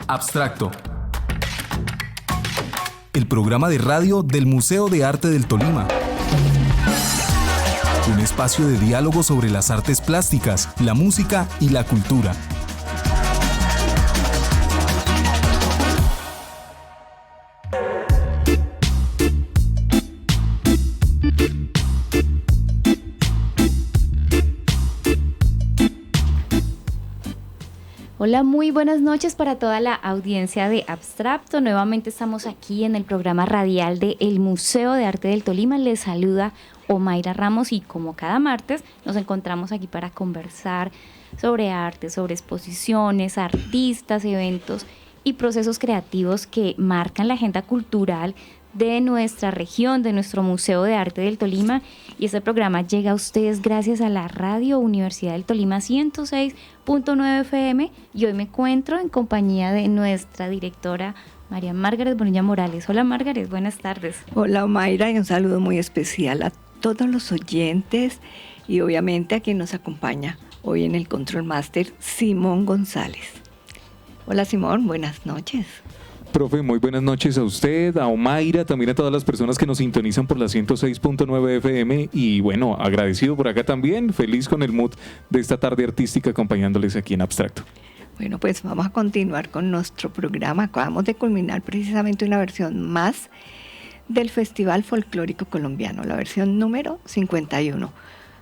Abstracto. El programa de radio del Museo de Arte del Tolima. Un espacio de diálogo sobre las artes plásticas, la música y la cultura. Hola, muy buenas noches para toda la audiencia de Abstracto. Nuevamente estamos aquí en el programa radial de El Museo de Arte del Tolima. Les saluda Omaira Ramos y como cada martes nos encontramos aquí para conversar sobre arte, sobre exposiciones, artistas, eventos y procesos creativos que marcan la agenda cultural de nuestra región, de nuestro Museo de Arte del Tolima. Y este programa llega a ustedes gracias a la Radio Universidad del Tolima 106.9 FM. Y hoy me encuentro en compañía de nuestra directora María Margaret Bonilla Morales. Hola Margaret, buenas tardes. Hola Mayra, y un saludo muy especial a todos los oyentes y obviamente a quien nos acompaña hoy en el Control Master, Simón González. Hola Simón, buenas noches. Profe, muy buenas noches a usted, a Omaira, también a todas las personas que nos sintonizan por la 106.9 FM y bueno, agradecido por acá también, feliz con el mood de esta tarde artística acompañándoles aquí en Abstracto. Bueno, pues vamos a continuar con nuestro programa. Acabamos de culminar precisamente una versión más del Festival Folclórico Colombiano, la versión número 51,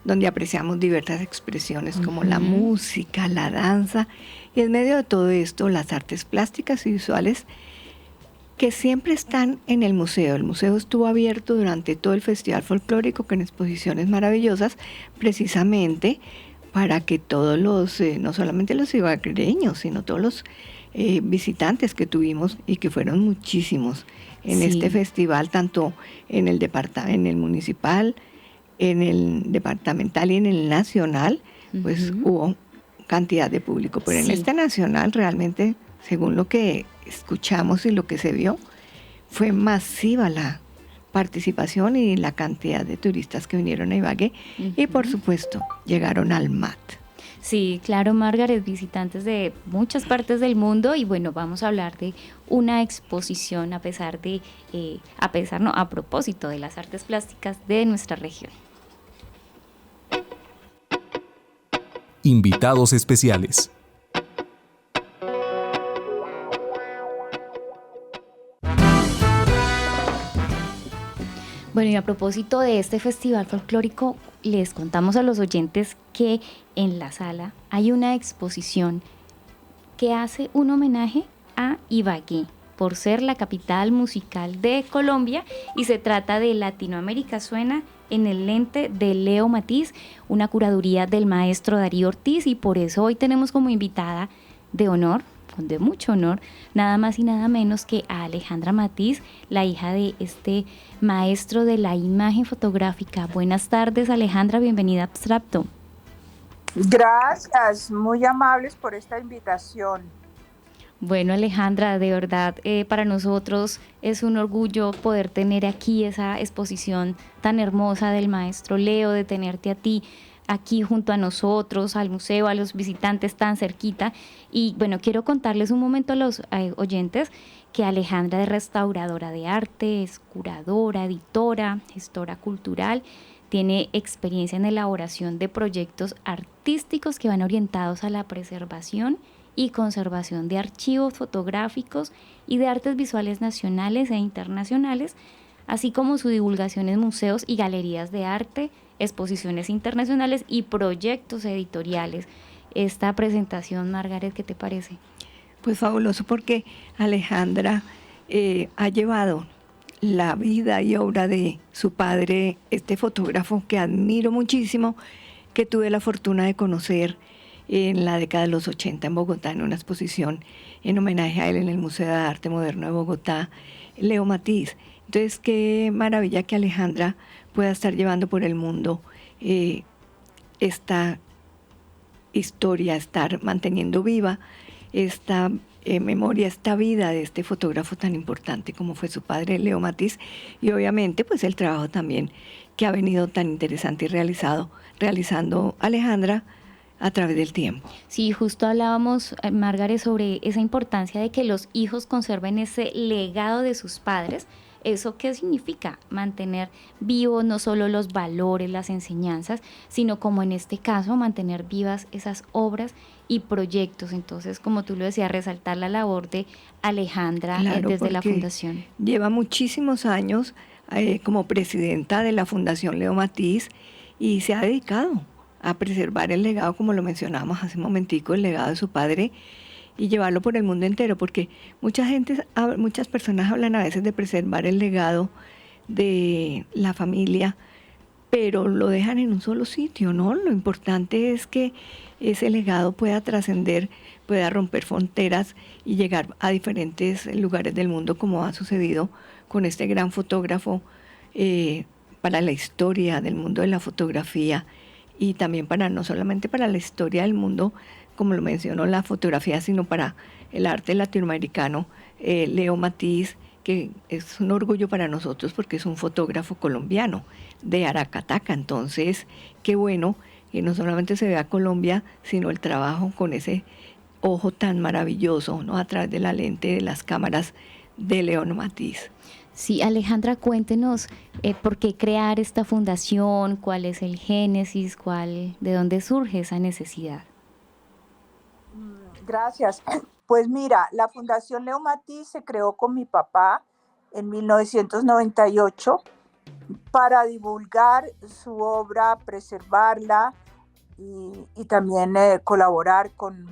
donde apreciamos diversas expresiones como la música, la danza y en medio de todo esto las artes plásticas y visuales que siempre están en el museo. El museo estuvo abierto durante todo el Festival Folclórico con exposiciones maravillosas, precisamente para que todos los, no solamente los ibaguereños, sino todos los visitantes que tuvimos y que fueron muchísimos en este festival, tanto en el municipal, en el departamental y en el nacional, pues hubo cantidad de público. Pero en este nacional realmente, según lo que escuchamos y lo que se vio, fue masiva la participación y la cantidad de turistas que vinieron a Ibagué y por supuesto llegaron al MAT. Sí, claro, Margaret, visitantes de muchas partes del mundo y bueno, vamos a hablar de una exposición a propósito de las artes plásticas de nuestra región. Invitados especiales. Bueno, y a propósito de este festival folclórico, les contamos a los oyentes que en la sala hay una exposición que hace un homenaje a Ibagué por ser la capital musical de Colombia y se trata de Latinoamérica Suena en el lente de Leo Matiz, una curaduría del maestro Darío Ortiz y por eso hoy tenemos como invitada de honor, de mucho honor, nada más y nada menos que a Alejandra Matiz, la hija de este maestro de la imagen fotográfica. Buenas tardes, Alejandra, bienvenida a Abstracto. Gracias, muy amables por esta invitación. Bueno, Alejandra, de verdad, para nosotros es un orgullo poder tener aquí esa exposición tan hermosa del maestro Leo, de tenerte a ti aquí junto a nosotros, al museo, a los visitantes tan cerquita. Y bueno, quiero contarles un momento a los oyentes que Alejandra es restauradora de arte, es curadora, editora, gestora cultural, tiene experiencia en elaboración de proyectos artísticos que van orientados a la preservación y conservación de archivos fotográficos y de artes visuales nacionales e internacionales, así como su divulgación en museos y galerías de arte, exposiciones internacionales y proyectos editoriales. Esta presentación, Margaret, ¿qué te parece? Pues fabuloso porque Alejandra ha llevado la vida y obra de su padre, este fotógrafo que admiro muchísimo, que tuve la fortuna de conocer en la década de los 80 en Bogotá, en una exposición en homenaje a él en el Museo de Arte Moderno de Bogotá, Leo Matiz. Entonces, qué maravilla que Alejandra pueda estar llevando por el mundo esta historia, estar manteniendo viva esta memoria, esta vida de este fotógrafo tan importante como fue su padre Leo Matiz y obviamente pues el trabajo también que ha venido tan interesante y realizando Alejandra a través del tiempo. Sí, justo hablábamos, Margaret, sobre esa importancia de que los hijos conserven ese legado de sus padres. ¿Eso qué significa? Mantener vivos no solo los valores, las enseñanzas, sino como en este caso, mantener vivas esas obras y proyectos. Entonces, como tú lo decías, resaltar la labor de Alejandra Claro, desde la porque Fundación. lleva muchísimos años como presidenta de la Fundación Leo Matiz y se ha dedicado a preservar el legado, como lo mencionábamos hace un momentico, el legado de su padre y llevarlo por el mundo entero, porque muchas personas hablan a veces de preservar el legado de la familia, pero lo dejan en un solo sitio, ¿no? Lo importante es que ese legado pueda trascender, pueda romper fronteras y llegar a diferentes lugares del mundo, como ha sucedido con este gran fotógrafo para la historia del mundo de la fotografía y también no solamente para la historia del mundo, como lo mencionó la fotografía, sino para el arte latinoamericano, Leo Matiz, que es un orgullo para nosotros porque es un fotógrafo colombiano de Aracataca. Entonces, qué bueno que no solamente se vea Colombia, sino el trabajo con ese ojo tan maravilloso, ¿no? A través de la lente de las cámaras de Leo Matiz. Sí, Alejandra, cuéntenos por qué crear esta fundación, cuál es el génesis, de dónde surge esa necesidad. Gracias. Pues mira, la Fundación Leo Matiz se creó con mi papá en 1998 para divulgar su obra, preservarla y también colaborar con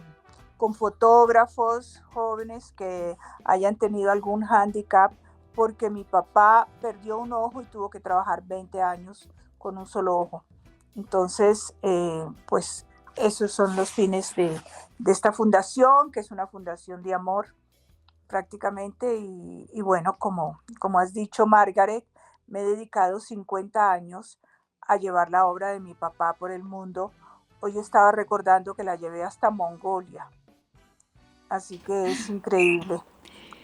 fotógrafos jóvenes que hayan tenido algún hándicap, porque mi papá perdió un ojo y tuvo que trabajar 20 años con un solo ojo. Entonces, pues esos son los fines de esta fundación, que es una fundación de amor prácticamente. Y bueno, como has dicho, Margaret, me he dedicado 50 años a llevar la obra de mi papá por el mundo. Hoy estaba recordando que la llevé hasta Mongolia. Así que es increíble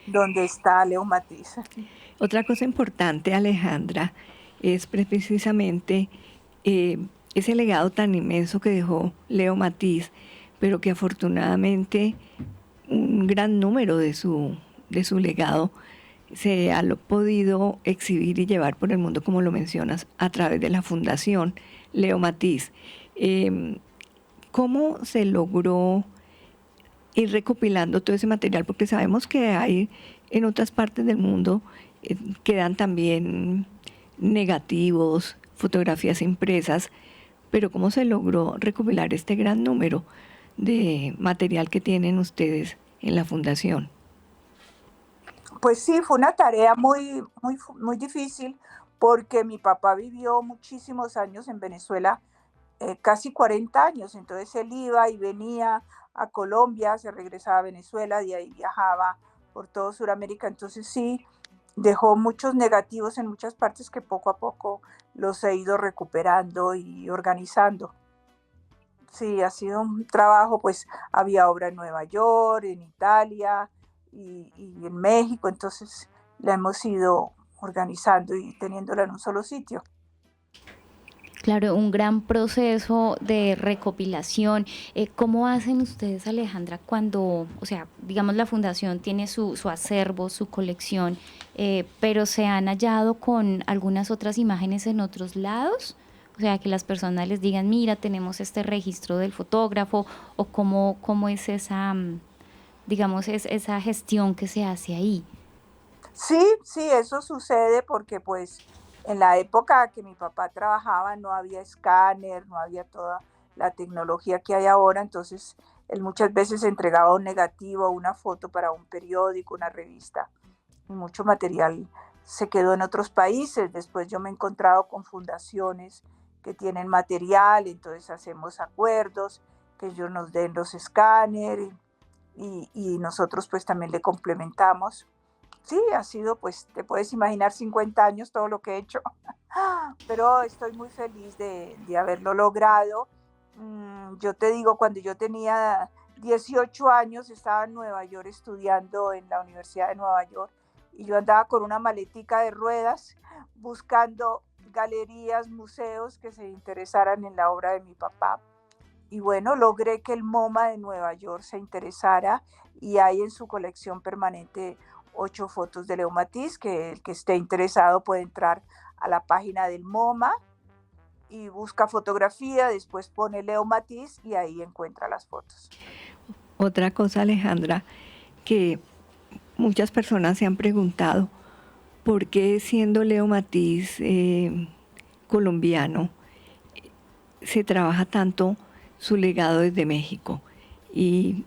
donde está Leo Matiz. Otra cosa importante, Alejandra, es precisamente ese legado tan inmenso que dejó Leo Matiz, pero que afortunadamente un gran número de su legado se ha podido exhibir y llevar por el mundo, como lo mencionas, a través de la Fundación Leo Matiz. ¿Cómo se logró ir recopilando todo ese material? Porque sabemos que hay en otras partes del mundo quedan también negativos, fotografías impresas, pero ¿cómo se logró recopilar este gran número de material que tienen ustedes en la Fundación? Pues sí, fue una tarea muy difícil, porque mi papá vivió muchísimos años en Venezuela, casi 40 años. Entonces él iba y venía a Colombia, se regresaba a Venezuela, de ahí viajaba por todo Sudamérica. Entonces sí, dejó muchos negativos en muchas partes que poco a poco los he ido recuperando y organizando. Sí, ha sido un trabajo. Pues había obra en Nueva York, en Italia y en México. Entonces la hemos ido organizando y teniéndola en un solo sitio. Claro, un gran proceso de recopilación. ¿Cómo hacen ustedes, Alejandra, cuando, o sea, digamos, la fundación tiene su acervo, su colección, pero se han hallado con algunas otras imágenes en otros lados? O sea, que las personas les digan, mira, tenemos este registro del fotógrafo, o cómo es esa, digamos, esa gestión que se hace ahí. Sí, sí, eso sucede porque pues en la época que mi papá trabajaba no había escáner, no había toda la tecnología que hay ahora. Entonces él muchas veces entregaba un negativo, una foto para un periódico, una revista, y mucho material se quedó en otros países. Después yo me he encontrado con fundaciones que tienen material, entonces hacemos acuerdos, que ellos nos den los escáneres y nosotros pues también le complementamos. Sí, ha sido, pues, te puedes imaginar, 50 años todo lo que he hecho, pero estoy muy feliz de haberlo logrado. Yo te digo, cuando yo tenía 18 años, estaba en Nueva York estudiando en la Universidad de Nueva York, y yo andaba con una maletica de ruedas buscando galerías, museos que se interesaran en la obra de mi papá. Y bueno, logré que el MoMA de Nueva York se interesara y hay en su colección permanente 8 fotos de Leo Matiz, que el que esté interesado puede entrar a la página del MoMA y busca fotografía, después pone Leo Matiz y ahí encuentra las fotos. Otra cosa, Alejandra, que muchas personas se han preguntado, ¿por qué siendo Leo Matiz colombiano se trabaja tanto su legado desde México? Y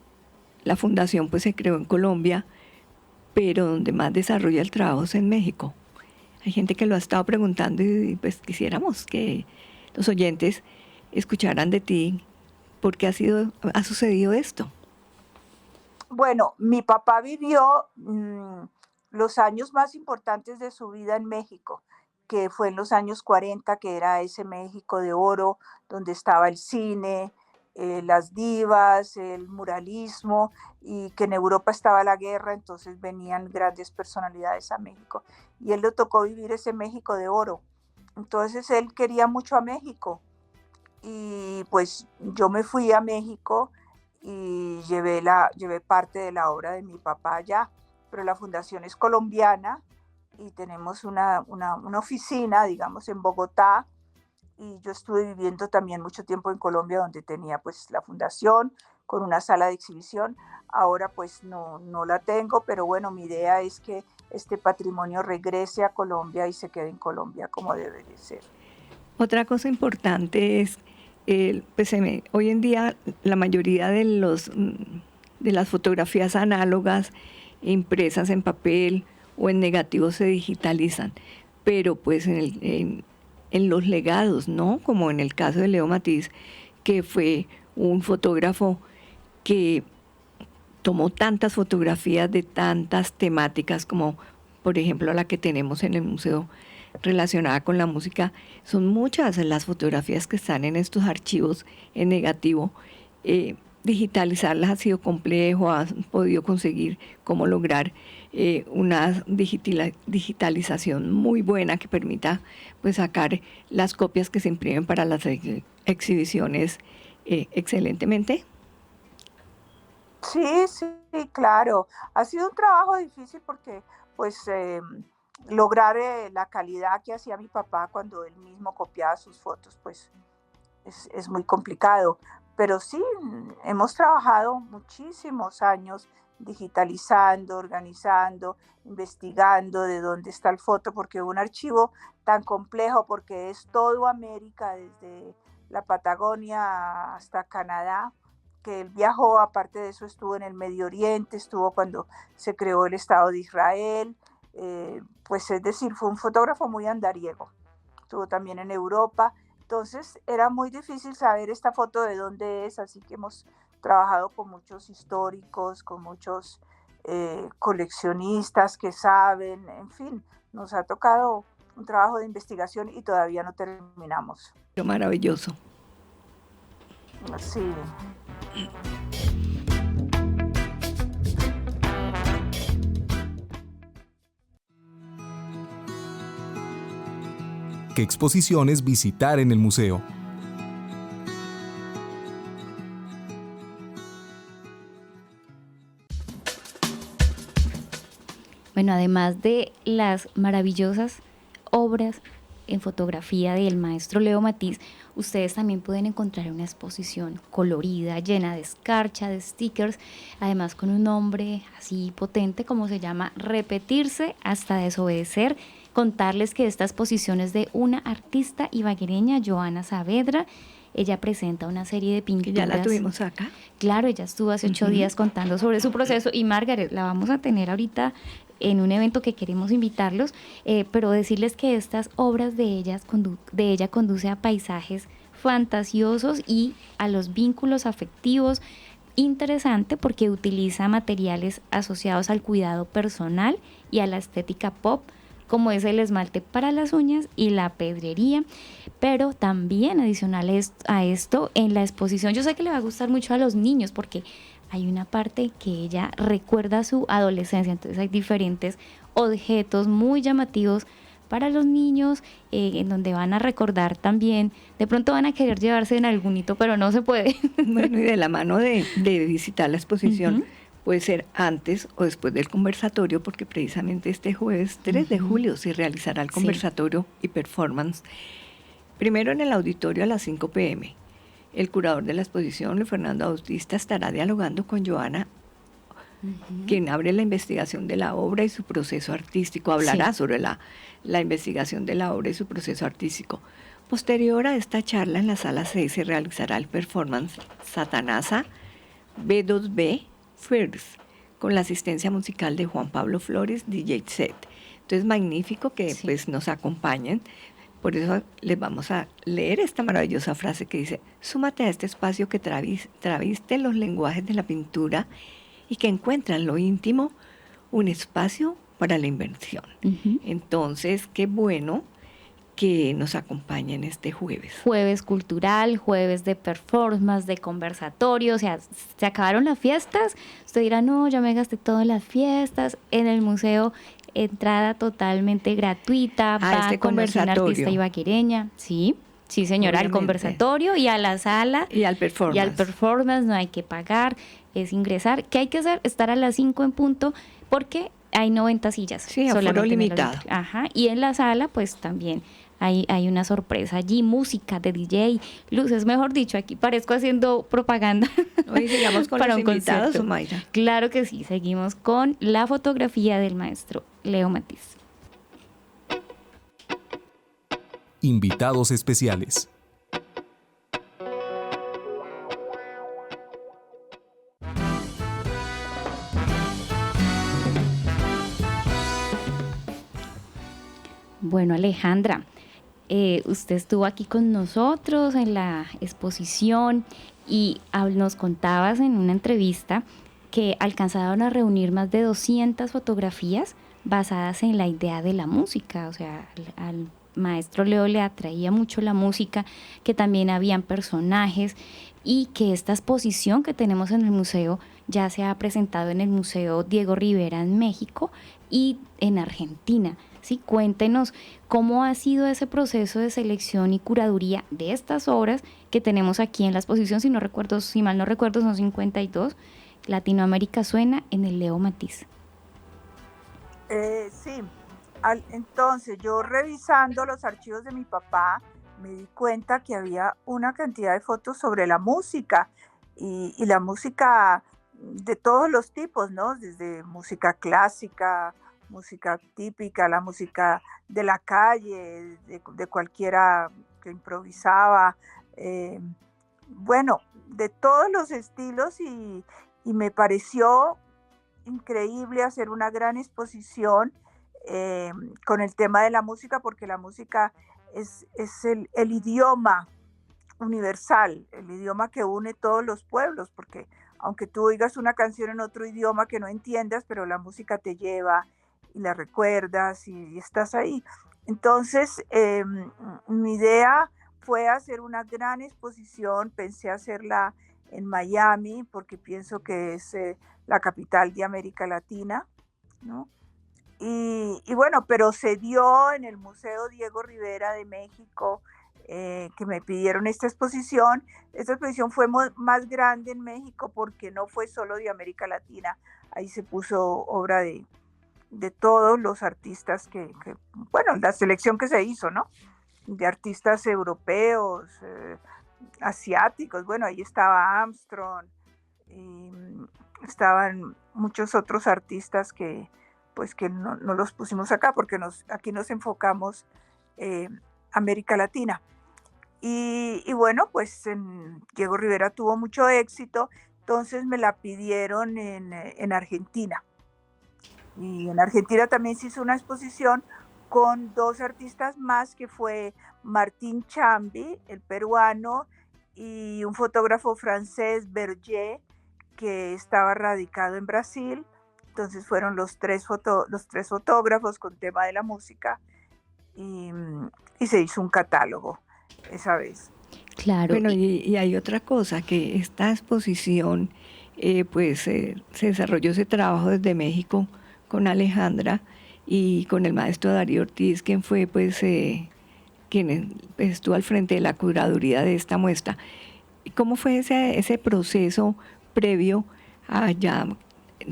la fundación pues se creó en Colombia, pero donde más desarrolla el trabajo es en México. Hay gente que lo ha estado preguntando y pues quisiéramos que los oyentes escucharan de ti por qué ha sucedido esto. Bueno, mi papá vivió los años más importantes de su vida en México, que fue en los años 40, que era ese México de oro, donde estaba el cine, las divas, el muralismo, y que en Europa estaba la guerra, entonces venían grandes personalidades a México. Y él le tocó vivir ese México de oro. Entonces él quería mucho a México. Y pues yo me fui a México y llevé parte de la obra de mi papá allá, pero la fundación es colombiana y tenemos una oficina, digamos, en Bogotá, y yo estuve viviendo también mucho tiempo en Colombia, donde tenía pues la fundación con una sala de exhibición. Ahora pues no la tengo, pero bueno, mi idea es que este patrimonio regrese a Colombia y se quede en Colombia como debe de ser. Otra cosa importante es, hoy en día la mayoría de las fotografías análogas impresas en papel o en negativo se digitalizan, pero pues en los legados, ¿no? Como en el caso de Leo Matiz, que fue un fotógrafo que tomó tantas fotografías de tantas temáticas como por ejemplo la que tenemos en el museo relacionada con la música. Son muchas las fotografías que están en estos archivos en negativo. Digitalizarlas ha sido complejo, has podido conseguir cómo lograr una digitalización muy buena que permita pues sacar las copias que se imprimen para las exhibiciones excelentemente. Sí, claro. Ha sido un trabajo difícil porque pues lograr la calidad que hacía mi papá cuando él mismo copiaba sus fotos, pues es muy complicado. Pero sí, hemos trabajado muchísimos años digitalizando, organizando, investigando de dónde está el foto, porque un archivo tan complejo, porque es todo América, desde la Patagonia hasta Canadá, que él viajó, aparte de eso estuvo en el Medio Oriente, estuvo cuando se creó el Estado de Israel, pues es decir, fue un fotógrafo muy andariego, estuvo también en Europa. Entonces era muy difícil saber esta foto de dónde es, así que hemos trabajado con muchos históricos, con muchos coleccionistas que saben, en fin, nos ha tocado un trabajo de investigación y todavía no terminamos. Maravilloso. Sí. ¿Qué exposiciones visitar en el museo? Bueno, además de las maravillosas obras en fotografía del maestro Leo Matiz, ustedes también pueden encontrar una exposición colorida, llena de escarcha, de stickers, además con un nombre así potente como se llama Repetirse hasta desobedecer. Contarles que esta exposición es de una artista ibaguereña, Joana Saavedra. Ella presenta una serie de pinturas. ¿Ya la tuvimos acá? Claro, ella estuvo hace 8 días contando sobre su proceso, y Margaret, la vamos a tener ahorita en un evento que queremos invitarlos, pero decirles que estas obras de ella conduce a paisajes fantasiosos y a los vínculos afectivos. Interesante porque utiliza materiales asociados al cuidado personal y a la estética pop, como es el esmalte para las uñas y la pedrería. Pero también adicional a esto, en la exposición, yo sé que le va a gustar mucho a los niños porque hay una parte que ella recuerda su adolescencia, entonces hay diferentes objetos muy llamativos para los niños, en donde van a recordar también, de pronto van a querer llevarse en algún hito, pero no se puede. Bueno, y de la mano de visitar la exposición, Ujú. puede ser antes o después del conversatorio, porque precisamente este jueves 3 de julio se realizará el Sí. conversatorio y performance. Primero en el auditorio a las 5 p.m. El curador de la exposición, Luis Fernando Bautista, estará dialogando con Joana, quien abre la investigación de la obra y su proceso artístico. Hablará Sí. sobre la investigación de la obra y su proceso artístico. Posterior a esta charla, en la sala 6 se realizará el performance Satanasa B2B First, con la asistencia musical de Juan Pablo Flores, DJ set. Entonces, magnífico que Sí. pues nos acompañen. Por eso les vamos a leer esta maravillosa frase que dice: súmate a este espacio que traviste los lenguajes de la pintura y que encuentra en lo íntimo un espacio para la invención. Ujú. Entonces, qué bueno que nos acompañen este jueves. Jueves cultural, jueves de performance, de conversatorio, o sea, se acabaron las fiestas, usted dirá, no, ya me gasté todas las fiestas, en el museo entrada totalmente gratuita, va este a conocer una conversatorio. artista ibaquereña, sí, señora, al Obviamente. conversatorio y a la sala Y al performance. y al performance no hay que pagar, es ingresar. ¿Qué hay que hacer? Estar a las 5 en punto porque hay 90 sillas. Sí, aforo solamente en el limitado. auditorio. Ajá, y en la sala pues también hay una sorpresa allí, música de DJ, luces, mejor dicho, aquí parezco haciendo propaganda. Hoy sigamos con para los un invitados, concierto. Omaira. Claro que sí, seguimos con la fotografía del maestro Leo Matiz. Invitados especiales. Bueno, Alejandra, usted estuvo aquí con nosotros en la exposición y nos contabas en una entrevista que alcanzaron a reunir más de 200 fotografías basadas en la idea de la música. O sea, al maestro Leo le atraía mucho la música, que también habían personajes y que esta exposición que tenemos en el museo ya se ha presentado en el Museo Diego Rivera en México y en Argentina. Sí, cuéntenos cómo ha sido ese proceso de selección y curaduría de estas obras que tenemos aquí en la exposición, si mal no recuerdo, son 52. Latinoamérica suena en el Leo Matiz. Sí, entonces yo revisando los archivos de mi papá me di cuenta que había una cantidad de fotos sobre la música y la música de todos los tipos, ¿no? Desde música clásica, música típica, la música de la calle, de cualquiera que improvisaba, bueno, de todos los estilos y me pareció increíble hacer una gran exposición con el tema de la música, porque la música es el idioma universal, el idioma que une todos los pueblos, porque aunque tú oigas una canción en otro idioma que no entiendas, pero la música te lleva y la recuerdas y estás ahí. Entonces, mi idea fue hacer una gran exposición, pensé hacerla en Miami, porque pienso que es la capital de América Latina, ¿no? Y bueno, pero se dio en el Museo Diego Rivera de México, que me pidieron esta exposición. Esta exposición fue más grande en México porque no fue solo de América Latina, ahí se puso obra de todos los artistas bueno, la selección que se hizo, ¿no? De artistas europeos, asiáticos, bueno, ahí estaba Armstrong, y estaban muchos otros artistas que no los pusimos acá porque aquí nos enfocamos América Latina. Y bueno, pues Diego Rivera tuvo mucho éxito, entonces me la pidieron en Argentina. Y en Argentina también se hizo una exposición con dos artistas más, que fue Martín Chambi, el peruano, y un fotógrafo francés, Berger, que estaba radicado en Brasil. Entonces fueron los tres fotógrafos con tema de la música y se hizo un catálogo esa vez. Claro. Bueno, y hay otra cosa, que esta exposición, se desarrolló ese trabajo desde México con Alejandra, y con el maestro Darío Ortiz, quien fue quien estuvo al frente de la curaduría de esta muestra. ¿Cómo fue ese proceso previo a ya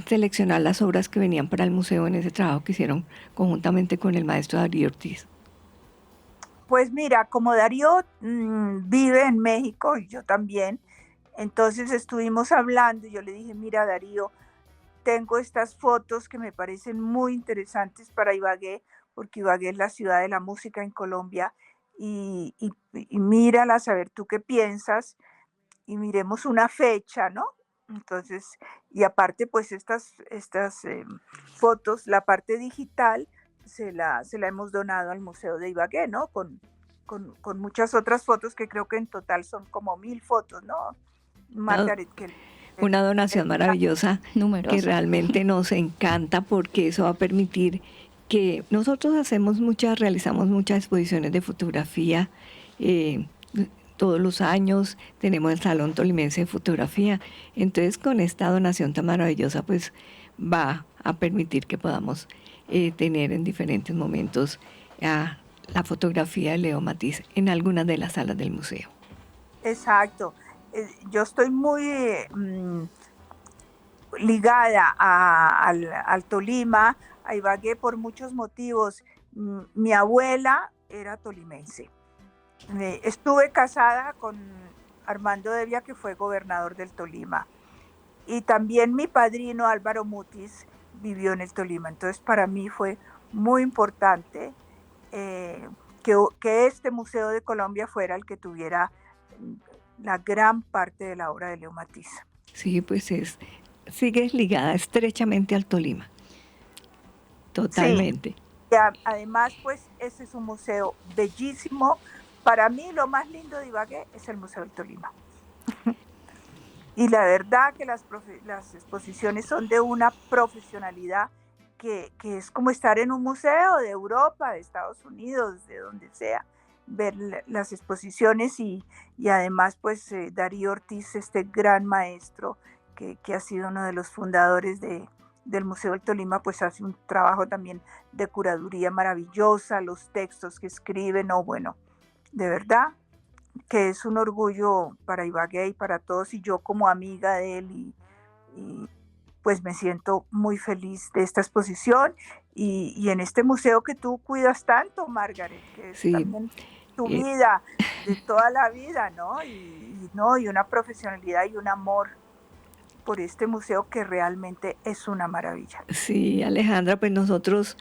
seleccionar las obras que venían para el museo en ese trabajo que hicieron conjuntamente con el maestro Darío Ortiz? Pues mira, como Darío vive en México y yo también, entonces estuvimos hablando y yo le dije, mira Darío, tengo estas fotos que me parecen muy interesantes para Ibagué, porque Ibagué es la ciudad de la música en Colombia, y míralas a ver tú qué piensas, y miremos una fecha, ¿no? Entonces, y aparte, pues estas fotos, la parte digital, se la hemos donado al Museo de Ibagué, ¿no? Con muchas otras fotos que creo que en total son como 1000 fotos, ¿no? Margaret, Una donación maravillosa que Numerosa. realmente nos encanta porque eso va a permitir que nosotros realizamos muchas exposiciones de fotografía todos los años, tenemos el Salón Tolimense de Fotografía, entonces con esta donación tan maravillosa pues va a permitir que podamos tener en diferentes momentos la fotografía de Leo Matiz en algunas de las salas del museo. Exacto. Yo estoy muy ligada al Tolima, a Ibagué por muchos motivos. Mi abuela era tolimense. Estuve casada con Armando Devia, que fue gobernador del Tolima. Y también mi padrino Álvaro Mutis vivió en el Tolima. Entonces para mí fue muy importante que este Museo de Colombia fuera el que tuviera la gran parte de la obra de Leo Matiz. Sí, pues sigues ligada estrechamente al Tolima. Totalmente. Sí. Además, pues ese es un museo bellísimo. Para mí lo más lindo de Ibagué es el Museo del Tolima. Y la verdad que las exposiciones son de una profesionalidad que es como estar en un museo de Europa, de Estados Unidos, de donde sea, ver las exposiciones y además pues Darío Ortiz, este gran maestro que ha sido uno de los fundadores del Museo del Tolima, pues hace un trabajo también de curaduría maravillosa, los textos que escribe, no, bueno, de verdad que es un orgullo para Ibagué y para todos, y yo como amiga de él y pues me siento muy feliz de esta exposición y en este museo que tú cuidas tanto, Margaret, que es Sí. también tu vida, de toda la vida, ¿no? Y una profesionalidad y un amor por este museo que realmente es una maravilla. Sí, Alejandra, pues nosotros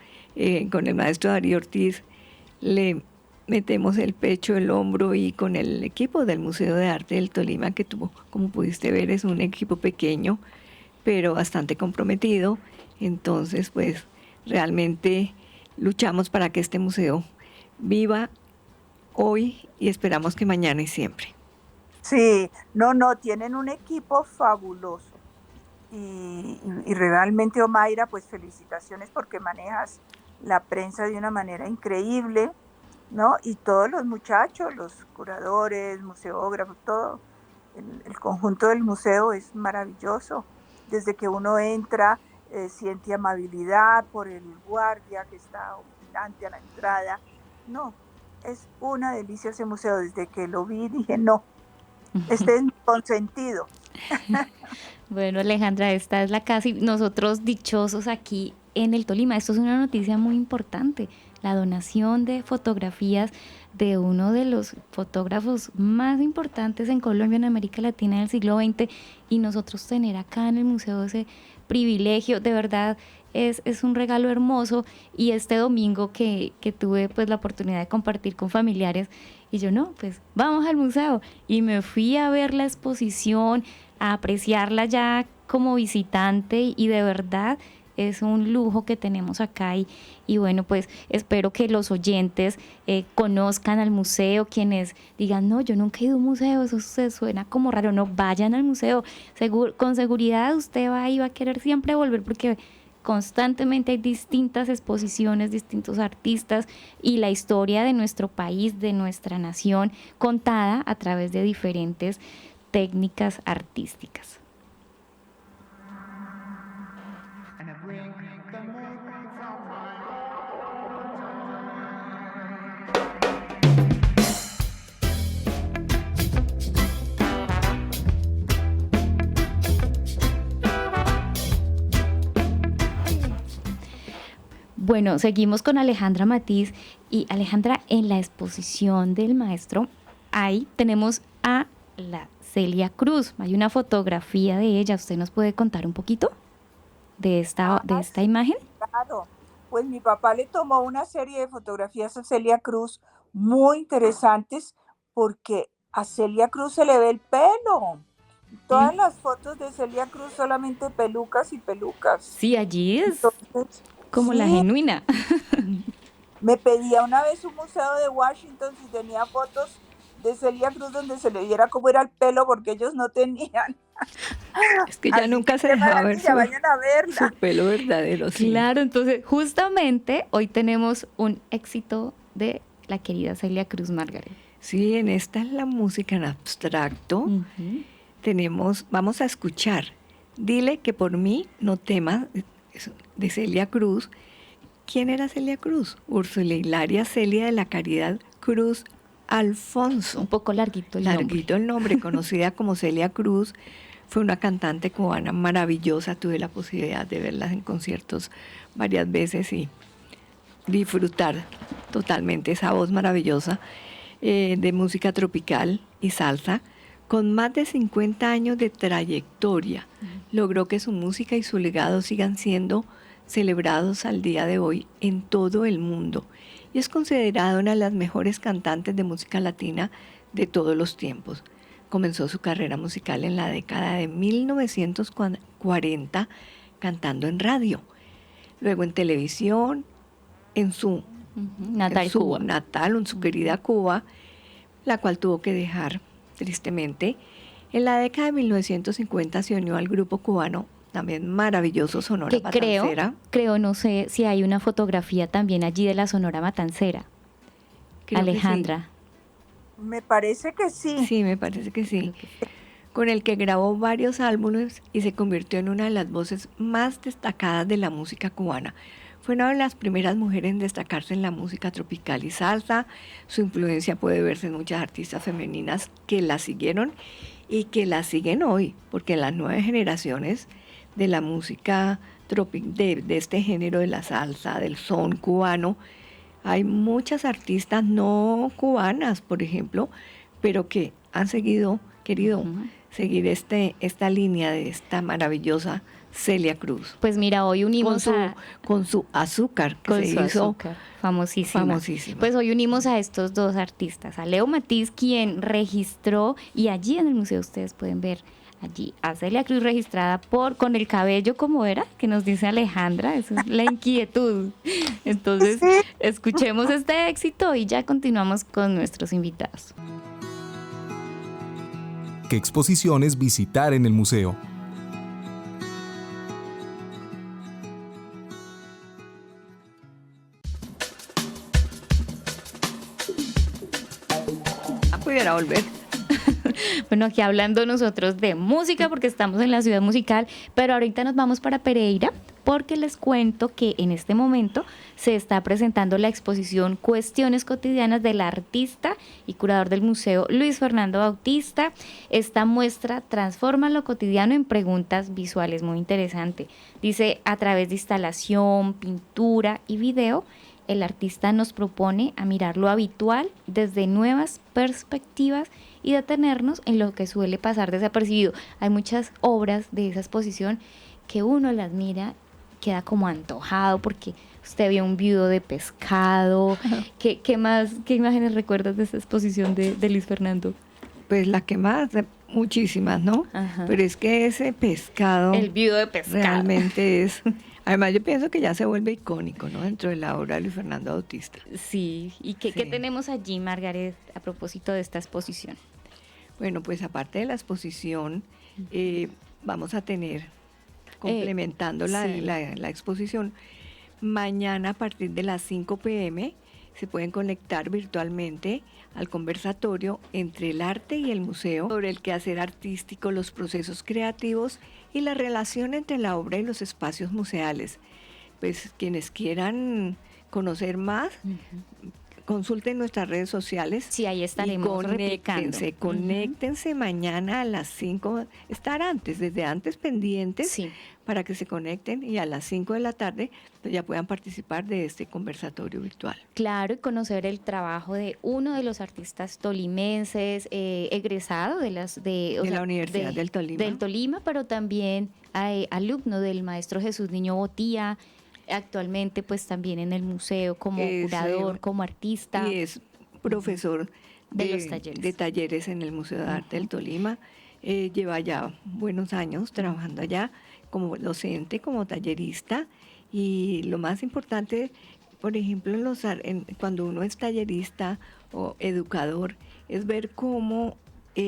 con el maestro Darío Ortiz le metemos el pecho, el hombro, y con el equipo del Museo de Arte del Tolima, que tuvo, como pudiste ver, es un equipo pequeño, pero bastante comprometido. Entonces, pues realmente luchamos para que este museo viva hoy y esperamos que mañana y siempre. Sí, no, tienen un equipo fabuloso. Y realmente, Omaira, pues felicitaciones porque manejas la prensa de una manera increíble, ¿no? Y todos los muchachos, los curadores, museógrafos, todo, el conjunto del museo es maravilloso. Desde que uno entra, siente amabilidad por el guardia que está vigilante a la entrada. No, es una delicia ese museo. Desde que lo vi dije, no, este es mi consentido. Bueno, Alejandra, esta es la casa y nosotros dichosos aquí en el Tolima. Esto es una noticia muy importante, la donación de fotografías de uno de los fotógrafos más importantes en Colombia, en América Latina del siglo XX, y nosotros tener acá en el museo ese privilegio, de verdad es un regalo hermoso. Y este domingo que tuve pues la oportunidad de compartir con familiares, y yo no, pues vamos al museo, y me fui a ver la exposición, a apreciarla ya como visitante, y de verdad es un lujo que tenemos acá y bueno, pues espero que los oyentes conozcan al museo, quienes digan, no, yo nunca he ido a un museo, eso se suena como raro, no, vayan al museo, con seguridad usted va y va a querer siempre volver porque constantemente hay distintas exposiciones, distintos artistas y la historia de nuestro país, de nuestra nación, contada a través de diferentes técnicas artísticas. Bueno, seguimos con Alejandra Matiz. Y Alejandra, en la exposición del maestro, ahí tenemos a la Celia Cruz. Hay una fotografía de ella. ¿Usted nos puede contar un poquito de esta imagen? Claro, pues mi papá le tomó una serie de fotografías a Celia Cruz muy interesantes porque a Celia Cruz se le ve el pelo. Todas las fotos de Celia Cruz solamente pelucas y pelucas. Sí, allí es Entonces, como la sí, genuina. me pedía una vez un museo de Washington si tenía fotos de Celia Cruz donde se le viera cómo era el pelo porque ellos no tenían. Es que ya Así nunca se que dejaba ver maravilla, vayan a verla. su pelo verdadero. Sí. Claro, entonces justamente hoy tenemos un éxito de la querida Celia Cruz, Margaret. Sí, en esta es la música en abstracto. Vamos a escuchar Dile que por mí no temas, de Celia Cruz. ¿Quién era Celia Cruz? Úrsula Hilaria Celia de la Caridad Cruz Alfonso. Un poco larguito el nombre. Larguito el nombre, conocida como Celia Cruz. Fue una cantante cubana maravillosa. Tuve la posibilidad de verla en conciertos varias veces y disfrutar totalmente esa voz maravillosa de música tropical y salsa. Con más de 50 años de trayectoria, logró que su música y su legado sigan siendo celebrados al día de hoy en todo el mundo. Y es considerada una de las mejores cantantes de música latina de todos los tiempos. Comenzó su carrera musical en la década de 1940 cantando en radio, luego en televisión, en su natal, en su querida Cuba, la cual tuvo que dejar tristemente. En la década de 1950 se unió al grupo cubano también maravilloso Sonora Matancera. Creo, no sé si hay una fotografía también allí de la Sonora Matancera. Creo Alejandra. Sí. Me parece que sí. Sí, me parece que sí. Con el que grabó varios álbumes y se convirtió en una de las voces más destacadas de la música cubana. Fue una de las primeras mujeres en destacarse en la música tropical y salsa. Su influencia puede verse en muchas artistas femeninas que la siguieron y que la siguen hoy, porque las nuevas generaciones de la música de este género de la salsa, del son cubano, hay muchas artistas no cubanas, por ejemplo, pero que han querido seguir esta línea de esta maravillosa Celia Cruz. Pues mira, hoy unimos con su azúcar, que se hizo azúcar, famosísima. Pues hoy unimos a estos dos artistas, a Leo Matiz, quien registró, y allí en el museo ustedes pueden ver allí a Celia Cruz registrada con el cabello como era, que nos dice Alejandra, esa es la inquietud. Entonces, escuchemos este éxito y ya continuamos con nuestros invitados. ¿Qué exposiciones visitar en el museo? Pudiera volver. Bueno, aquí hablando nosotros de música porque estamos en la ciudad musical, pero ahorita nos vamos para Pereira porque les cuento que en este momento se está presentando la exposición Cuestiones Cotidianas del artista y curador del museo Luis Fernando Bautista. Esta muestra transforma lo cotidiano en preguntas visuales, muy interesante. Dice, a través de instalación, pintura y video, el artista nos propone a mirar lo habitual desde nuevas perspectivas y detenernos en lo que suele pasar desapercibido. Hay muchas obras de esa exposición que uno las mira, queda como antojado porque usted vio un viudo de pescado. ¿Qué imágenes recuerdas de esa exposición de Luis Fernando? Pues la que más, muchísimas, ¿no? Ajá. Pero es que ese pescado... El viudo de pescado. Realmente es... Además, yo pienso que ya se vuelve icónico, ¿no? Dentro de la obra de Luis Fernando Bautista. Sí. ¿Y qué tenemos allí, Margaret, a propósito de esta exposición? Bueno, pues aparte de la exposición, vamos a tener, complementando la exposición, mañana a partir de las 5 p.m. se pueden conectar virtualmente al conversatorio entre el arte y el museo sobre el quehacer artístico, los procesos creativos y la relación entre la obra y los espacios museales. Pues quienes quieran conocer más, consulten nuestras redes sociales. Sí, ahí estaremos replicando. Conéctense mañana a las 5, estar antes, desde antes pendientes, Sí. para que se conecten y a las 5 de la tarde pues, ya puedan participar de este conversatorio virtual. Claro, y conocer el trabajo de uno de los artistas tolimenses, egresado de la Universidad del Tolima. Del Tolima, pero también alumno del maestro Jesús Niño Botía, actualmente pues también en el museo como curador, como artista. Y es profesor de los talleres. De talleres en el Museo de Arte del Tolima. Lleva ya buenos años trabajando allá como docente, como tallerista, y lo más importante, por ejemplo, cuando uno es tallerista o educador, es ver cómo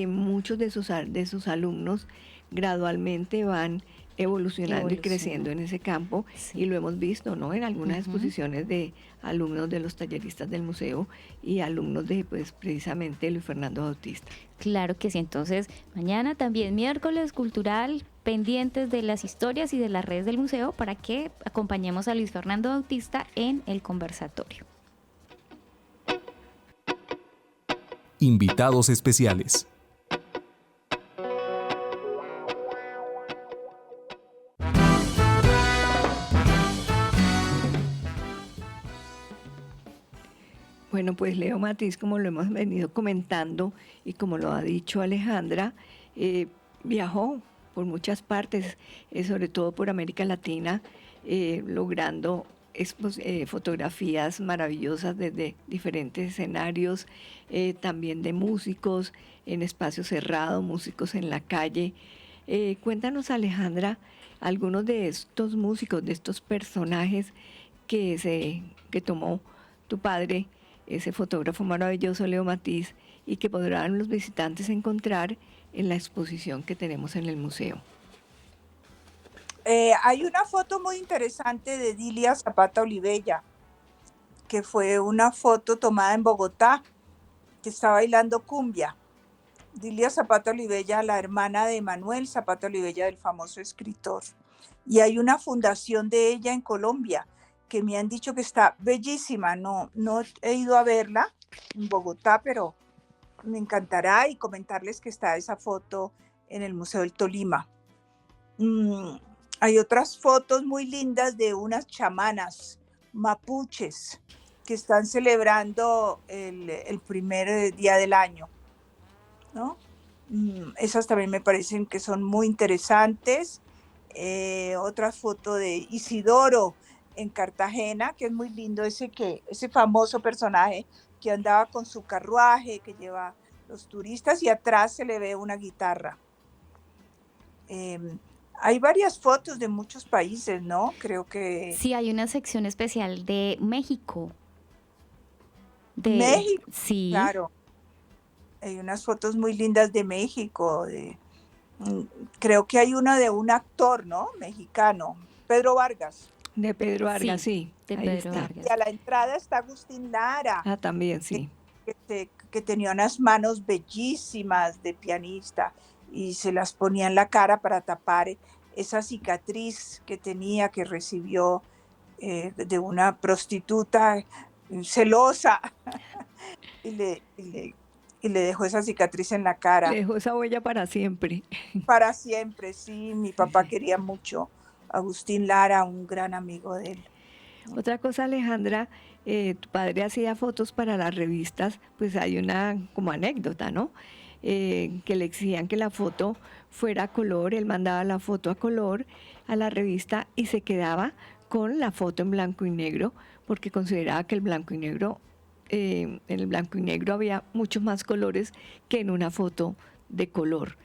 muchos de sus alumnos gradualmente van evolucionando y creciendo en ese campo, y lo hemos visto, ¿no? En algunas exposiciones de alumnos de los talleristas del museo y alumnos de, pues, precisamente Luis Fernando Bautista. Claro que sí. Entonces, mañana también miércoles cultural, pendientes de las historias y de las redes del museo para que acompañemos a Luis Fernando Bautista en el conversatorio. Invitados especiales. Bueno, pues Leo Matiz, como lo hemos venido comentando y como lo ha dicho Alejandra, viajó por muchas partes, sobre todo por América Latina, logrando fotografías maravillosas desde diferentes escenarios, también de músicos en espacio cerrado, músicos en la calle. Cuéntanos, Alejandra, algunos de estos músicos, de estos personajes que tomó tu padre, ese fotógrafo maravilloso Leo Matiz, y que podrán los visitantes encontrar en la exposición que tenemos en el museo. Hay una foto muy interesante de Dilia Zapata Olivella, que fue una foto tomada en Bogotá, que está bailando cumbia. Dilia Zapata Olivella, la hermana de Manuel Zapata Olivella, del famoso escritor. Y hay una fundación de ella en Colombia, que me han dicho que está bellísima. No he ido a verla en Bogotá, pero me encantará, y comentarles que está esa foto en el Museo del Tolima. Hay otras fotos muy lindas de unas chamanas mapuches que están celebrando el primer día del año, ¿no? Esas también me parecen que son muy interesantes. Otra foto de Isidoro en Cartagena, que es muy lindo, ese famoso personaje que andaba con su carruaje, que lleva los turistas, y atrás se le ve una guitarra. Hay varias fotos de muchos países, ¿no? Creo que... Sí, hay una sección especial de México. México, sí. Claro. Hay unas fotos muy lindas de México. Creo que hay una de un actor, ¿no? Mexicano, Pedro Vargas. De Pedro Vargas, sí. De Pedro Vargas. Y a la entrada está Agustín Lara. Ah, también, sí. Que tenía unas manos bellísimas de pianista y se las ponía en la cara para tapar esa cicatriz que tenía, que recibió de una prostituta celosa y le dejó esa cicatriz en la cara. Le dejó esa huella para siempre. Para siempre, sí. Mi papá quería mucho a Agustín Lara, un gran amigo de él. Otra cosa, Alejandra, tu padre hacía fotos para las revistas, pues hay una como anécdota, ¿no? Que le exigían que la foto fuera a color, él mandaba la foto a color a la revista y se quedaba con la foto en blanco y negro, porque consideraba que el blanco y negro, en el blanco y negro había muchos más colores que en una foto de color.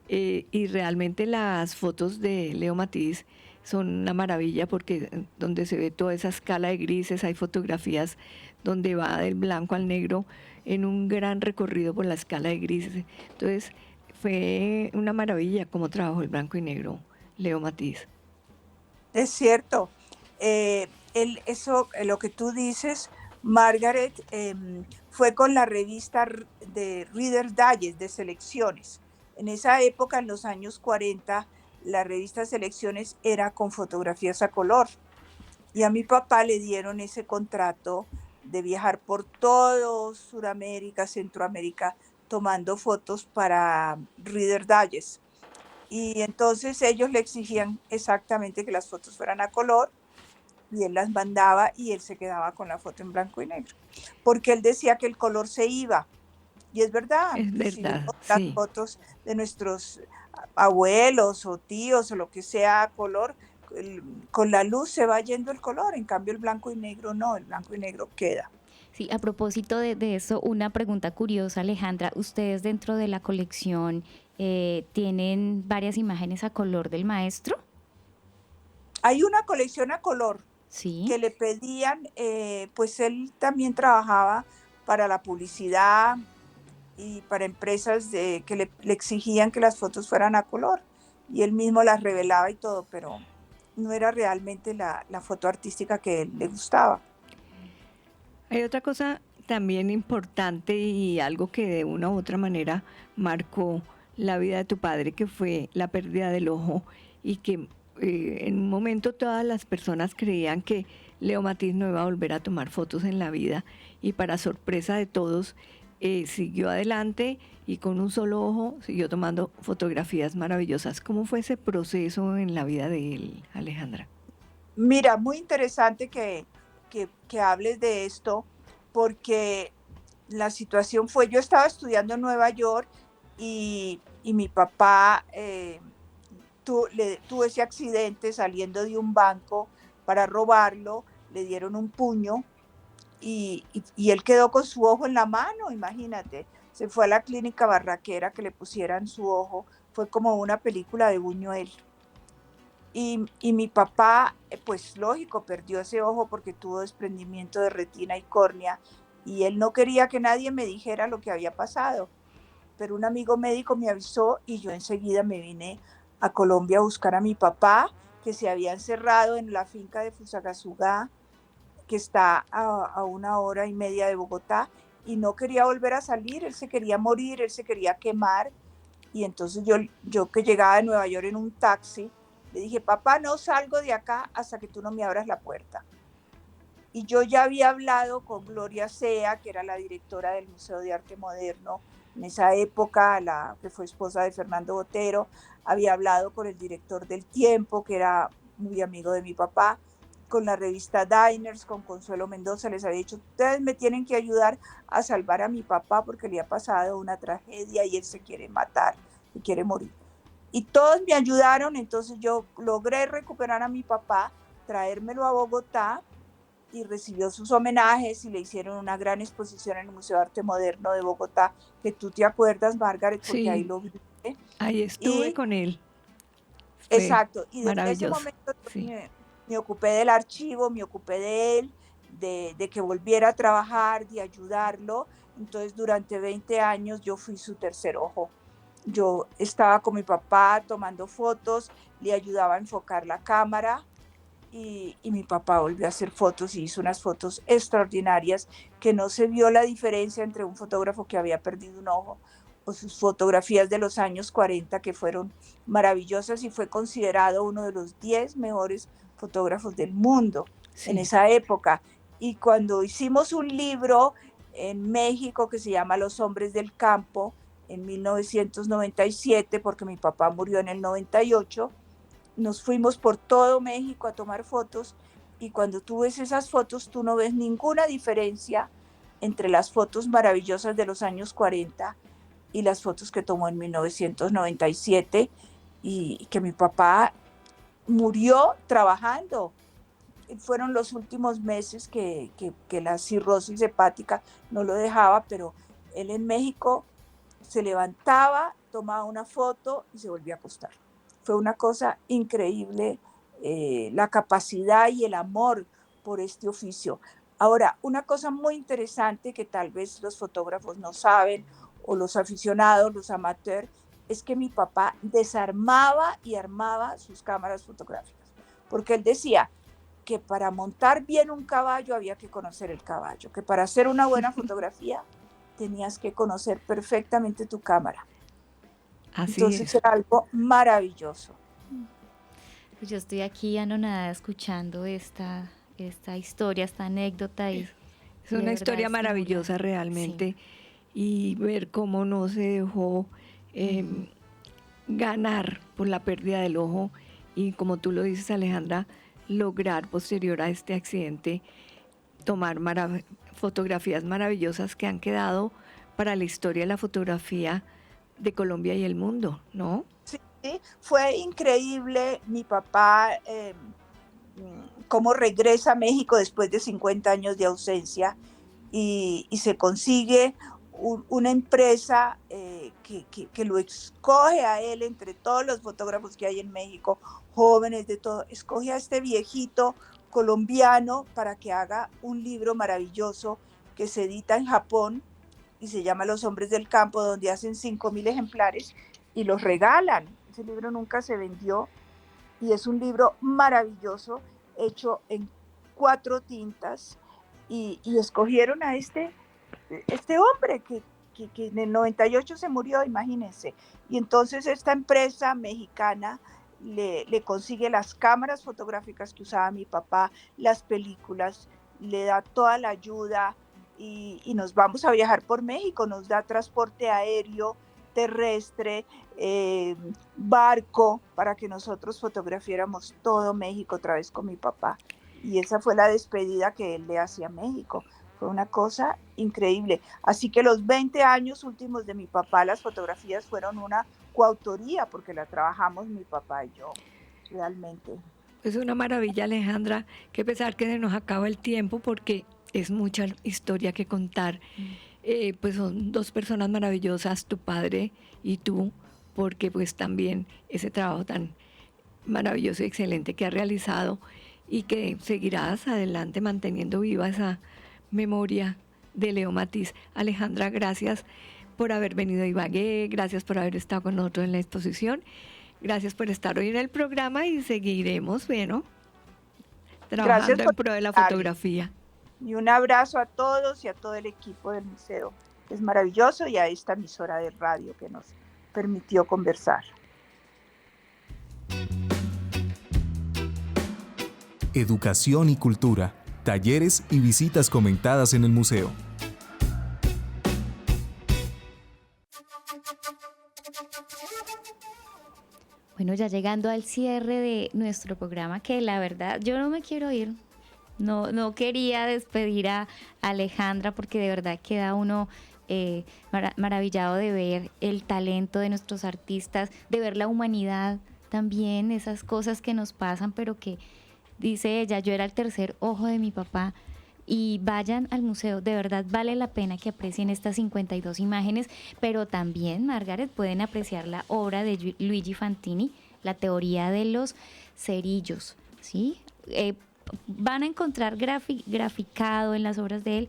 Y realmente las fotos de Leo Matiz son una maravilla, porque donde se ve toda esa escala de grises, hay fotografías donde va del blanco al negro en un gran recorrido por la escala de grises. Entonces fue una maravilla cómo trabajó el blanco y negro Leo Matiz. Es cierto. Lo que tú dices, Margaret, fue con la revista de Reader's Digest de selecciones. En esa época, en los años 40, la revista Selecciones era con fotografías a color. Y a mi papá le dieron ese contrato de viajar por todo Sudamérica, Centroamérica, tomando fotos para Reader Digest. Y entonces ellos le exigían exactamente que las fotos fueran a color y él las mandaba y él se quedaba con la foto en blanco y negro, porque él decía que el color se iba. Y es verdad, Es si vemos verdad, las sí. fotos de nuestros abuelos o tíos o lo que sea a color, con la luz se va yendo el color, en cambio el blanco y negro no, el blanco y negro queda. Sí, a propósito de eso, una pregunta curiosa, Alejandra. ¿Ustedes dentro de la colección tienen varias imágenes a color del maestro? Hay una colección a color Sí. que le pedían, pues él también trabajaba para la publicidad y para empresas que le exigían que las fotos fueran a color y él mismo las revelaba y todo, pero no era realmente la foto artística que él le gustaba. Hay otra cosa también importante y algo que de una u otra manera marcó la vida de tu padre, que fue la pérdida del ojo y que en un momento todas las personas creían que Leo Matiz no iba a volver a tomar fotos en la vida y para sorpresa de todos siguió adelante y con un solo ojo siguió tomando fotografías maravillosas. ¿Cómo fue ese proceso en la vida de él, Alejandra? Mira, muy interesante que hables de esto, porque la situación fue, yo estaba estudiando en Nueva York y mi papá tuvo ese accidente saliendo de un banco para robarlo, le dieron un puño y él quedó con su ojo en la mano, imagínate. Se fue a la clínica Barraquera que le pusieran su ojo, fue como una película de Buñuel. Y mi papá, pues lógico, perdió ese ojo porque tuvo desprendimiento de retina y córnea y él no quería que nadie me dijera lo que había pasado. Pero un amigo médico me avisó y yo enseguida me vine a Colombia a buscar a mi papá, que se había encerrado en la finca de Fusagasugá, que está a 1 hora y media de Bogotá, y no quería volver a salir, él se quería morir, él se quería quemar. Y entonces yo que llegaba de Nueva York en un taxi, le dije, papá, no salgo de acá hasta que tú no me abras la puerta. Y yo ya había hablado con Gloria Sea, que era la directora del Museo de Arte Moderno en esa época, la que fue esposa de Fernando Botero, había hablado con el director del Tiempo, que era muy amigo de mi papá, con la revista Diners, con Consuelo Mendoza, les había dicho, ustedes me tienen que ayudar a salvar a mi papá porque le ha pasado una tragedia y él se quiere matar, se quiere morir. Y todos me ayudaron, entonces yo logré recuperar a mi papá, traérmelo a Bogotá, y recibió sus homenajes y le hicieron una gran exposición en el Museo de Arte Moderno de Bogotá, que tú te acuerdas, Margaret, porque ahí Sí, lo viste. ahí estuve Y con él. Fue exacto, y desde ese maravilloso. momento Sí. me ocupé del archivo, me ocupé de él, de que volviera a trabajar, de ayudarlo. Entonces durante 20 años yo fui su tercer ojo. Yo estaba con mi papá tomando fotos, le ayudaba a enfocar la cámara y mi papá volvió a hacer fotos y hizo unas fotos extraordinarias que no se vio la diferencia entre un fotógrafo que había perdido un ojo o sus fotografías de los años 40 que fueron maravillosas y fue considerado uno de los 10 mejores fotógrafos del mundo en Sí. esa época. Y cuando hicimos un libro en México que se llama Los hombres del campo en 1997, porque mi papá murió en el 98, nos fuimos por todo México a tomar fotos y cuando tú ves esas fotos tú no ves ninguna diferencia entre las fotos maravillosas de los años 40 y las fotos que tomó en 1997 y que mi papá murió trabajando. Fueron los últimos meses que la cirrosis hepática no lo dejaba, pero él en México se levantaba, tomaba una foto y se volvía a acostar. Fue una cosa increíble, la capacidad y el amor por este oficio. Ahora, una cosa muy interesante que tal vez los fotógrafos no saben, o los aficionados, los amateurs, es que mi papá desarmaba y armaba sus cámaras fotográficas, porque él decía que para montar bien un caballo había que conocer el caballo, que para hacer una buena fotografía tenías que conocer perfectamente tu cámara. Así Entonces es. era algo maravilloso. Pues yo estoy aquí anonadada escuchando esta historia, esta anécdota y Es De una verdad historia estimula. maravillosa realmente y ver cómo no se dejó ganar por la pérdida del ojo y como tú lo dices Alejandra, lograr posterior a este accidente tomar fotografías maravillosas que han quedado para la historia de la fotografía de Colombia y el mundo, ¿no? Sí, fue increíble. Mi papá, cómo regresa a México después de 50 años de ausencia y se consigue una empresa que lo escoge a él entre todos los fotógrafos que hay en México, jóvenes de todo, escoge a este viejito colombiano para que haga un libro maravilloso que se edita en Japón y se llama Los Hombres del Campo, donde hacen 5.000 ejemplares y los regalan. Ese libro nunca se vendió y es un libro maravilloso hecho en 4 tintas y escogieron a este hombre que en el 98 se murió, imagínense. Y entonces esta empresa mexicana le consigue las cámaras fotográficas que usaba mi papá, las películas, le da toda la ayuda y nos vamos a viajar por México, nos da transporte aéreo, terrestre, barco, para que nosotros fotografiáramos todo México otra vez con mi papá. Y esa fue la despedida que él le hacía a México. Fue una cosa increíble. Así que los 20 años últimos de mi papá, las fotografías fueron una coautoría porque la trabajamos mi papá y yo, realmente. Es una maravilla, Alejandra, que pesar que se nos acaba el tiempo porque es mucha historia que contar. Pues son 2 personas maravillosas, tu padre y tú, porque pues también ese trabajo tan maravilloso y excelente que has realizado y que seguirás adelante manteniendo viva esa memoria de Leo Matiz. Alejandra, gracias por haber venido a Ibagué, gracias por haber estado con nosotros en la exposición, gracias por estar hoy en el programa y seguiremos, bueno, trabajando en pro de la fotografía. Y un abrazo a todos y a todo el equipo del museo. Es maravilloso y a esta emisora de radio que nos permitió conversar. Educación y cultura, talleres y visitas comentadas en el museo. Bueno, ya llegando al cierre de nuestro programa, que la verdad yo no me quiero ir. No quería despedir a Alejandra porque de verdad queda uno maravillado de ver el talento de nuestros artistas, de ver la humanidad también, esas cosas que nos pasan, pero que dice ella, yo era el tercer ojo de mi papá. Y vayan al museo, de verdad vale la pena que aprecien estas 52 imágenes, pero también, Margaret, pueden apreciar la obra de Luigi Fantini, la teoría de los cerillos, ¿sí? Van a encontrar graficado en las obras de él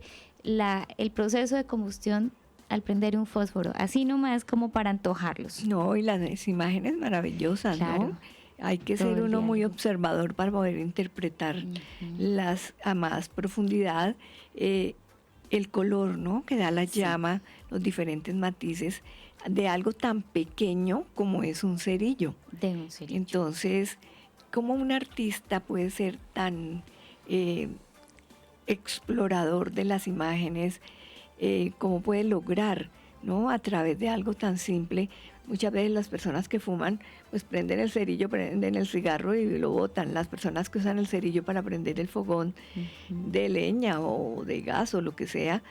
el proceso de combustión al prender un fósforo, así nomás como para antojarlos. No, y las imágenes maravillosas, Claro. ¿no? Hay que Todo ser el uno muy diálogo. observador para poder interpretar las a más profundidad, el color, ¿no? Que da la llama, los diferentes matices de algo tan pequeño como es un cerillo. De un cerillo. Entonces, ¿cómo un artista puede ser tan explorador de las imágenes? ¿Cómo puede lograr, ¿no? A través de algo tan simple? Muchas veces las personas que fuman, pues prenden el cerillo, prenden el cigarro y lo botan. Las personas que usan el cerillo para prender el fogón de leña o de gas o lo que sea,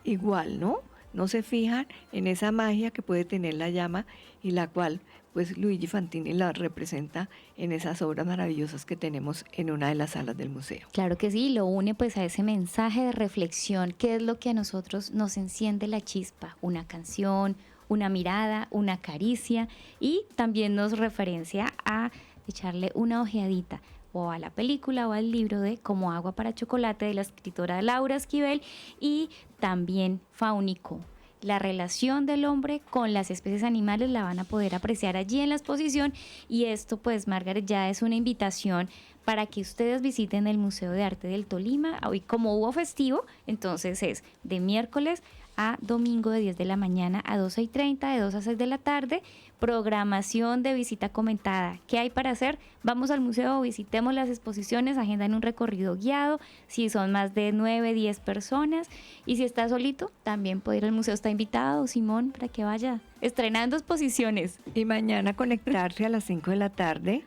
igual, ¿no? No se fijan en esa magia que puede tener la llama y la cual, pues Luigi Fantini la representa en esas obras maravillosas que tenemos en una de las salas del museo. Claro que sí, lo une pues a ese mensaje de reflexión, que es lo que a nosotros nos enciende la chispa, una canción, una mirada, una caricia, y también nos referencia a echarle una ojeadita o a la película o al libro de Como agua para chocolate de la escritora Laura Esquivel, y también Fáunico. La relación del hombre con las especies animales la van a poder apreciar allí en la exposición, y esto pues, Margaret, ya es una invitación para que ustedes visiten el Museo de Arte del Tolima. Hoy, como hubo festivo, entonces es de miércoles a domingo de 10 de la mañana a 12:30, de 2 a 6 de la tarde. Programación de visita comentada. ¿Qué hay para hacer? Vamos al museo, visitemos las exposiciones, agendan un recorrido guiado, si son más de 9, 10 personas. Y si está solito, también puede ir al museo. Está invitado, Simón, para que vaya estrenando exposiciones. Y mañana conectarse a las 5 de la tarde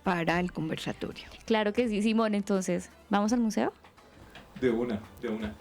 para el conversatorio. Claro que sí, Simón. Entonces, ¿vamos al museo? De una, de una.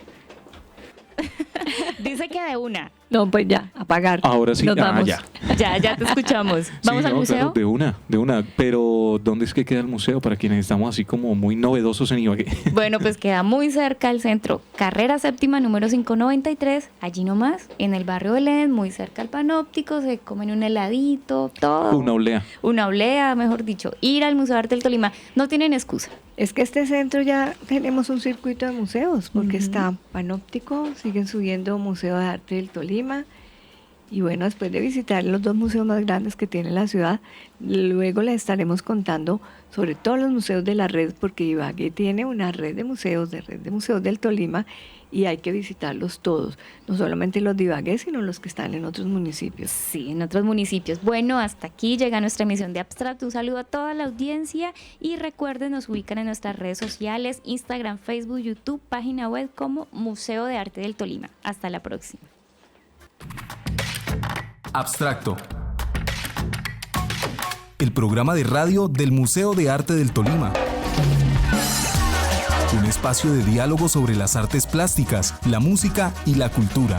Dice que de una. No, pues ya, apagar. Ahora sí, Nos vamos. ya. Ya te escuchamos. ¿Vamos Sí, al no, museo? claro, de una. Pero, ¿dónde es que queda el museo? Para quienes estamos así como muy novedosos en Ibagué. Bueno, pues queda muy cerca al centro, carrera séptima, número 593, allí nomás, en el barrio Belén, muy cerca al Panóptico, se comen un heladito, todo. Una olea. Una oblea, mejor dicho. Ir al Museo de Arte del Tolima, no tienen excusa. Es que este centro ya tenemos un circuito de museos, porque está Panóptico, siguen subiendo Museo de Arte del Tolima, y bueno, después de visitar los 2 museos más grandes que tiene la ciudad, luego les estaremos contando sobre todos los museos de la red, porque Ibagué tiene una red de museos del Tolima, y hay que visitarlos todos, no solamente los de Ibagué, sino los que están en otros municipios. Sí, en otros municipios. Bueno, hasta aquí llega nuestra emisión de Abstracto. Un saludo a toda la audiencia y recuerden, nos ubican en nuestras redes sociales, Instagram, Facebook, YouTube, página web como Museo de Arte del Tolima. Hasta la próxima. Abstracto. El programa de radio del Museo de Arte del Tolima. Un espacio de diálogo sobre las artes plásticas, la música y la cultura.